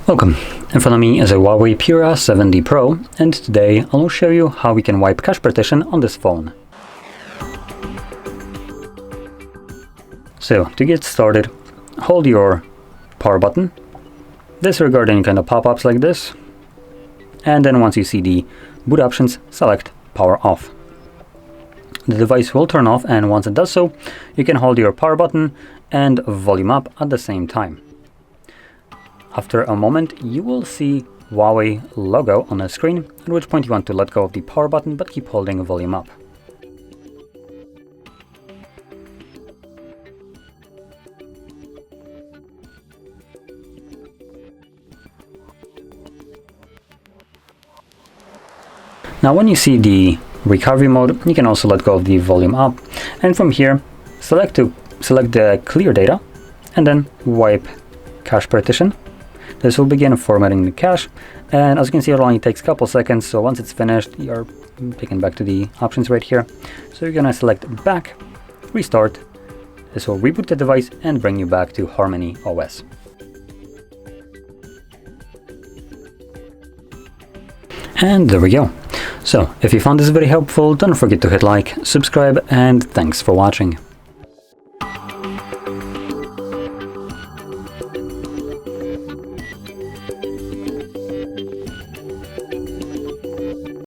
Welcome. In front of me is a HUAWEI Pura 7D Pro, and today I'll show you how we can wipe cache partition on this phone. So, to get started, hold your power button, disregard any kind of pop-ups like this, and then once you see the boot options, select power off. The device will turn off, and once it does so, you can hold your power button and volume up at the same time. After a moment, you will see HUAWEI logo on the screen, at which point you want to let go of the power button but keep holding volume up. Now when you see the recovery mode, you can also let go of the volume up, and from here select the clear data and then wipe cache partition. This will begin formatting the cache, and as you can see, it only takes a couple seconds, so once it's finished, you're taken back to the options right here. So you're gonna select back, restart. This will reboot the device and bring you back to Harmony OS. And there we go. So if you found this very helpful, don't forget to hit like, subscribe, and thanks for watching.